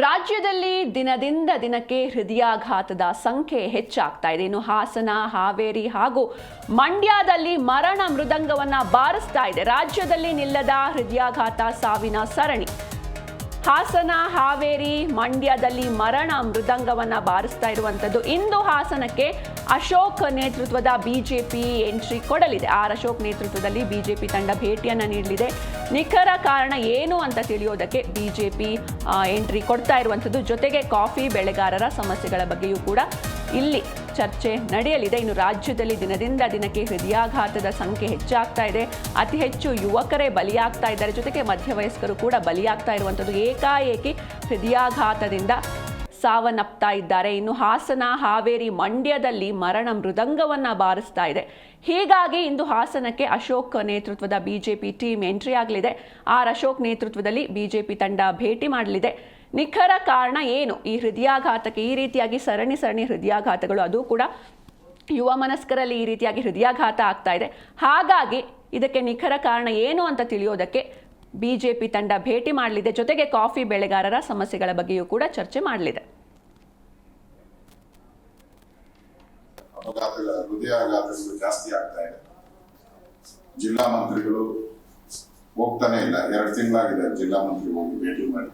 ರಾಜ್ಯದಲ್ಲಿ ದಿನದಿಂದ ದಿನಕ್ಕೆ ಹೃದಯಾಘಾತದ ಸಂಖ್ಯೆ ಹೆಚ್ಚಾಗ್ತಾ ಇದೆ. ಇನ್ನು ಹಾಸನ, ಹಾವೇರಿ ಹಾಗೂ ಮಂಡ್ಯದಲ್ಲಿ ಮರಣ ಮೃದಂಗವನ್ನ ಬಾರಿಸ್ತಾ ಇದೆ. ರಾಜ್ಯದಲ್ಲಿ ನಿಲ್ಲದ ಹೃದಯಾಘಾತ ಸಾವಿನ ಸರಣಿ. ಹಾಸನ, ಹಾವೇರಿ, ಮಂಡ್ಯದಲ್ಲಿ ಮರಣ ಮೃದಂಗವನ್ನ ಬಾರಿಸ್ತಾ ಇರುವಂಥದ್ದು. ಇಂದು ಹಾಸನಕ್ಕೆ ಅಶೋಕ್ ನೇತೃತ್ವದ ಬಿಜೆಪಿ ಎಂಟ್ರಿ ಕೊಡಲಿದೆ. ಅಶೋಕ್ ನೇತೃತ್ವದಲ್ಲಿ ಬಿಜೆಪಿ ತಂಡ ಭೇಟಿಯನ್ನ ನೀಡಲಿದೆ. ನಿಖರ ಕಾರಣ ಏನು ಅಂತ ತಿಳಿಯೋದಕ್ಕೆ ಬಿಜೆಪಿ ಎಂಟ್ರಿ ಕೊಡ್ತಾ ಇರುವಂಥದ್ದು. ಜೊತೆಗೆ ಕಾಫಿ ಬೆಳೆಗಾರರ ಸಮಸ್ಯೆಗಳ ಬಗ್ಗೆಯೂ ಕೂಡ ಇಲ್ಲಿ ಚರ್ಚೆ ನಡೆಯಲಿದೆ. ಇನ್ನು ರಾಜ್ಯದಲ್ಲಿ ದಿನದಿಂದ ದಿನಕ್ಕೆ ಹೃದಯಾಘಾತದ ಸಂಖ್ಯೆ ಹೆಚ್ಚಾಗ್ತಾ ಇದೆ. ಅತಿ ಹೆಚ್ಚು ಯುವಕರೇ ಬಲಿಯಾಗ್ತಾ ಇದ್ದಾರೆ. ಜೊತೆಗೆ ಮಧ್ಯವಯಸ್ಕರು ಕೂಡ ಬಲಿಯಾಗ್ತಾ ಇರುವಂಥದ್ದು. ಏಕಾಏಕಿ ಹೃದಯಾಘಾತದಿಂದ ಸಾವನ್ನಪ್ತಾ ಇದ್ದಾರೆ. ಇನ್ನು ಹಾಸನ, ಹಾವೇರಿ, ಮಂಡ್ಯದಲ್ಲಿ ಮರಣ ಮೃದಂಗವನ್ನ ಬಾರಿಸ್ತಾ ಇದೆ. ಹೀಗಾಗಿ ಇಂದು ಹಾಸನಕ್ಕೆ ಅಶೋಕ್ ನೇತೃತ್ವದ ಬಿಜೆಪಿ ಟೀಮ್ ಎಂಟ್ರಿ ಆಗಲಿದೆ. ಅಶೋಕ್ ನೇತೃತ್ವದಲ್ಲಿ ಬಿಜೆಪಿ ತಂಡ ಭೇಟಿ ಮಾಡಲಿದೆ. ನಿಖರ ಕಾರಣ ಏನು ಈ ಹೃದಯಾಘಾತಕ್ಕೆ? ಈ ರೀತಿಯಾಗಿ ಸರಣಿ ಹೃದಯಾಘಾತಗಳು, ಅದು ಕೂಡ ಯುವ ಮನಸ್ಕರಲ್ಲಿ ಈ ರೀತಿಯಾಗಿ ಹೃದಯಾಘಾತ ಆಗ್ತಾ ಇದೆ. ಹಾಗಾಗಿ ಇದಕ್ಕೆ ನಿಖರ ಕಾರಣ ಏನು ಅಂತ ತಿಳಿಯೋದಕ್ಕೆ ಬಿಜೆಪಿ ತಂಡ ಭೇಟಿ ಮಾಡಲಿದೆ. ಜೊತೆಗೆ ಕಾಫಿ ಬೆಳೆಗಾರರ ಸಮಸ್ಯೆಗಳ ಬಗ್ಗೆಯೂ ಕೂಡ ಚರ್ಚೆ ಮಾಡಲಿದೆ. ಹೃದಯಾಘಾತಗಳು ಜಾಸ್ತಿ ಆಗ್ತಾ ಇದೆ. ಜಿಲ್ಲಾ ಮಂತ್ರಿಗಳು ಹೋಗ್ತಾನೆ ಇಲ್ಲ. 2 ತಿಂಗಳಾಗಿದೆ ಜಿಲ್ಲಾ ಮಂತ್ರಿ ಹೋಗಿ ಭೇಟಿ ಮಾಡಿ.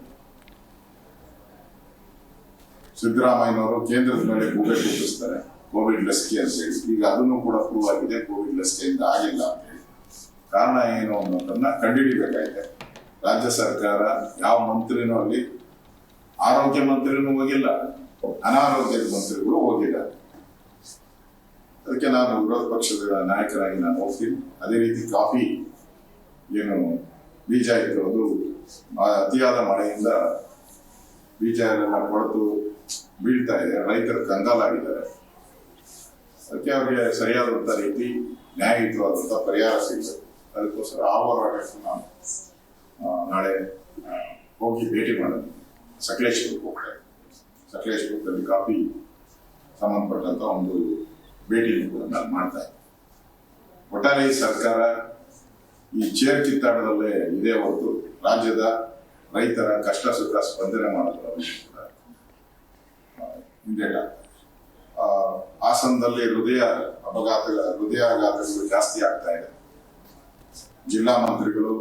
ಸಿದ್ದರಾಮಯ್ಯನವರು ಕೇಂದ್ರದ ಮೇಲೆ ಕೂಗೆ ಕೂಗಿಸ್ತಾರೆ ಕೋವಿಡ್ ಲಸಿಕೆ ಅಂತ ಹೇಳಿ. ಈಗ ಅದನ್ನು ಕೂಡ ಪ್ರೂವ್ ಆಗಿದೆ, ಕೋವಿಡ್ ಲಸಿಕೆಯಿಂದ ಆಗಿಲ್ಲ ಅಂತ ಹೇಳಿ. ಕಾರಣ ಏನು ಅನ್ನೋದನ್ನ ಕಂಡುಹಿಡಿಬೇಕಾಗಿದೆ. ರಾಜ್ಯ ಸರ್ಕಾರ ಯಾವ ಮಂತ್ರಿನೂ ಅಲ್ಲಿ, ಆರೋಗ್ಯ ಮಂತ್ರಿನೂ ಹೋಗಿಲ್ಲ, ಅನಾರೋಗ್ಯದ ಮಂತ್ರಿಗಳು ಹೋಗಿಲ್ಲ. ಅದಕ್ಕೆ ನಾನು ವಿರೋಧ ಪಕ್ಷದ ನಾಯಕರಾಗಿ ನಾನು ಹೋಗ್ತೀನಿ. ಅದೇ ರೀತಿ ಕಾಫಿ ಏನು ಬೀಜ ಇತ್ತು, ಅದು ಅತಿಯಾದ ಮಳೆಯಿಂದ ಬೀಜ ಎಲ್ಲ ಕೊಳೆತು ಬೀಳ್ತಾ ಇದೆ. ರೈತರು ಕಂಗಾಲಾಗಿದ್ದಾರೆ. ಅದಕ್ಕೆ ಅವರಿಗೆ ಸರಿಯಾದಂಥ ರೀತಿ ನ್ಯಾಯಯುತವಾದಂಥ ಪರಿಹಾರ ಸಿಗಬೇಕು. ಅದಕ್ಕೋಸ್ಕರ ಆ ಹೋರಾಟಕ್ಕೆ ನಾನು ನಾಳೆ ಹೋಗಿ ಭೇಟಿ ಮಾಡೋದು. ಸಕಲೇಶ್ಪುರಕ್ಕೆ ಹೋಗ್ತಾರೆ. ಸಕಲೇಶ್ಪುರದಲ್ಲಿ ಕಾಫಿ ಸಂಬಂಧಪಟ್ಟಂತ ಒಂದು ಭೇಟಿಯನ್ನು ಕೂಡ ನಾನು ಮಾಡ್ತಾ ಇದ್ದೀನಿ. ಒಟ್ಟಾರೆ ಈ ಸರ್ಕಾರ ಈ ಚೇರ್ ಕಿತ್ತಾಟದಲ್ಲೇ ಇದೇ ಹೊರತು ರಾಜ್ಯದ ರೈತರ ಕಷ್ಟ ಸುಖ ಸ್ಪಂದನೆ ಮಾಡೋದ್ರ ಕೂಡ ಹಿಂದೇಟ. ಹಾಸನದಲ್ಲಿ ಹೃದಯಾಘಾತಗಳು ಜಾಸ್ತಿ ಆಗ್ತಾ ಇದೆ. ಜಿಲ್ಲಾ ಮಂತ್ರಿಗಳು